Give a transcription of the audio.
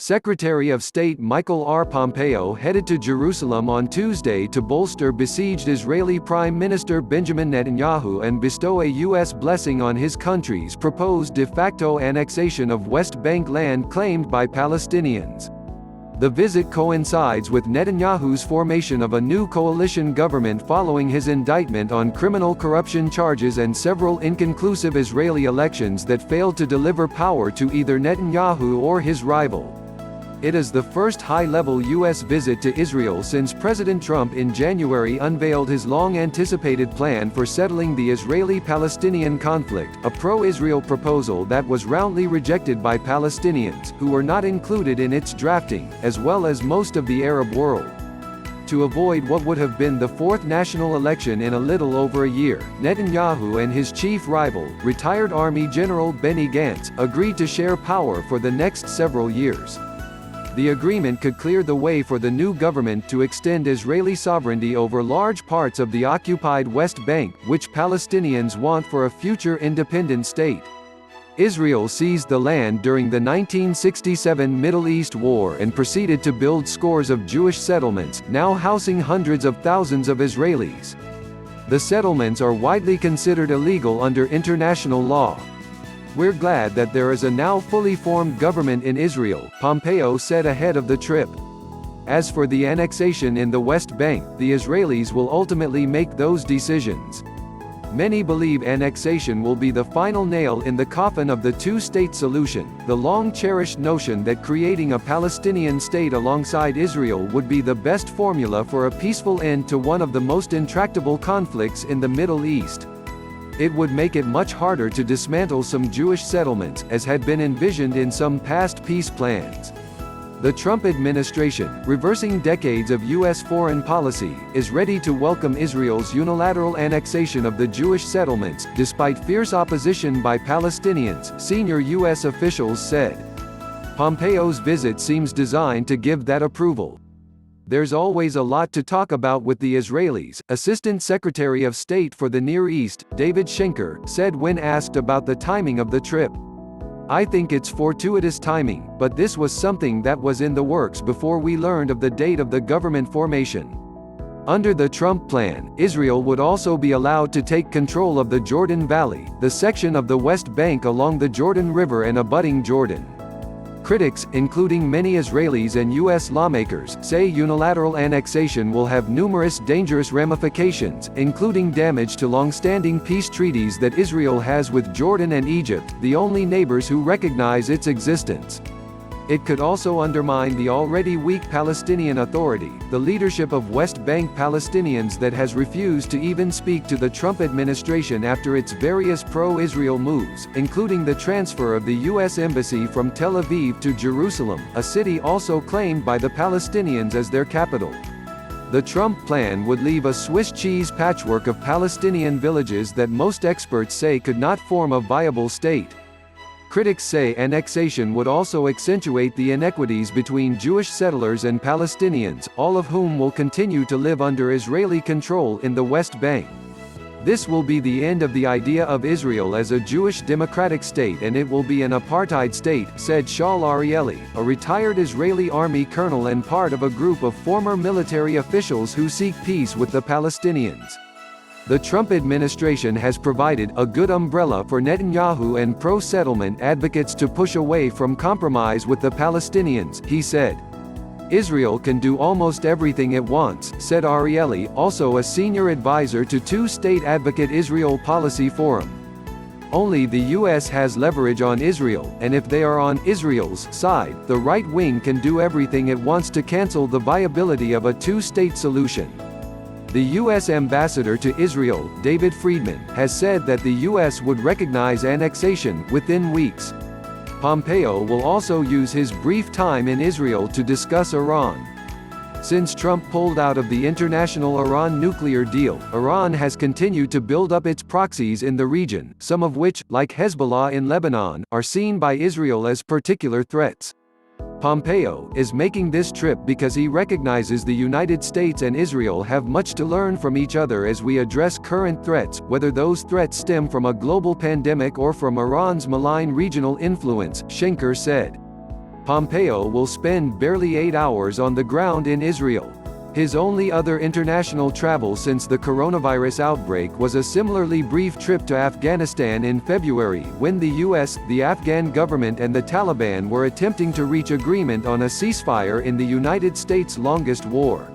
Secretary of State Michael R. Pompeo headed to Jerusalem on Tuesday to bolster besieged Israeli Prime Minister Benjamin Netanyahu and bestow a U.S. blessing on his country's proposed de facto annexation of West Bank land claimed by Palestinians. The visit coincides with Netanyahu's formation of a new coalition government following his indictment on criminal corruption charges and several inconclusive Israeli elections that failed to deliver power to either Netanyahu or his rival. It is the first high-level U.S. visit to Israel since President Trump in January unveiled his long-anticipated plan for settling the Israeli-Palestinian conflict, a pro-Israel proposal that was roundly rejected by Palestinians, who were not included in its drafting, as well as most of the Arab world. To avoid what would have been the fourth national election in a little over a year, Netanyahu and his chief rival, retired Army General Benny Gantz, agreed to share power for the next several years. The agreement could clear the way for the new government to extend Israeli sovereignty over large parts of the occupied West Bank, which Palestinians want for a future independent state. Israel seized the land during the 1967 Middle East War and proceeded to build scores of Jewish settlements, now housing hundreds of thousands of Israelis. The settlements are widely considered illegal under international law. "We're glad that there is a now fully formed government in Israel," Pompeo said ahead of the trip. As for the annexation in the West Bank, the Israelis will ultimately make those decisions. Many believe annexation will be the final nail in the coffin of the two-state solution. The long-cherished notion that creating a Palestinian state alongside Israel would be the best formula for a peaceful end to one of the most intractable conflicts in the Middle East. It would make it much harder to dismantle some Jewish settlements, as had been envisioned in some past peace plans. The Trump administration, reversing decades of U.S. foreign policy, is ready to welcome Israel's unilateral annexation of the Jewish settlements, despite fierce opposition by Palestinians, senior U.S. officials said. Pompeo's visit seems designed to give that approval. "There's always a lot to talk about with the Israelis," Assistant Secretary of State for the Near East, David Schenker, said when asked about the timing of the trip. "I think it's fortuitous timing, but this was something that was in the works before we learned of the date of the government formation." Under the Trump plan, Israel would also be allowed to take control of the Jordan Valley, the section of the West Bank along the Jordan River and abutting Jordan. Critics, including many Israelis and U.S. lawmakers, say unilateral annexation will have numerous dangerous ramifications, including damage to long-standing peace treaties that Israel has with Jordan and Egypt, the only neighbors who recognize its existence. It could also undermine the already weak Palestinian Authority, the leadership of West Bank Palestinians that has refused to even speak to the Trump administration after its various pro-Israel moves, including the transfer of the U.S. Embassy from Tel Aviv to Jerusalem, a city also claimed by the Palestinians as their capital. The Trump plan would leave a Swiss cheese patchwork of Palestinian villages that most experts say could not form a viable state. Critics say annexation would also accentuate the inequities between Jewish settlers and Palestinians, all of whom will continue to live under Israeli control in the West Bank. "This will be the end of the idea of Israel as a Jewish democratic state and it will be an apartheid state," said Shaul Arieli, a retired Israeli army colonel and part of a group of former military officials who seek peace with the Palestinians. The Trump administration has provided a good umbrella for Netanyahu and pro-settlement advocates to push away from compromise with the Palestinians, he said. "Israel can do almost everything it wants," said Arieli, also a senior advisor to two-state advocate Israel Policy Forum. "Only the U.S. has leverage on Israel, and if they are on Israel's side, the right wing can do everything it wants to cancel the viability of a two-state solution." The U.S. ambassador to Israel, David Friedman, has said that the U.S. would recognize annexation within weeks. Pompeo will also use his brief time in Israel to discuss Iran. Since Trump pulled out of the international Iran nuclear deal, Iran has continued to build up its proxies in the region, some of which, like Hezbollah in Lebanon, are seen by Israel as particular threats. Pompeo is making this trip because he recognizes the United States and Israel have much to learn from each other as we address current threats, whether those threats stem from a global pandemic or from Iran's malign regional influence, Schenker said. Pompeo will spend barely 8 hours on the ground in Israel. His only other international travel since the coronavirus outbreak was a similarly brief trip to Afghanistan in February, when the US, the Afghan government and the Taliban were attempting to reach agreement on a ceasefire in the United States' longest war.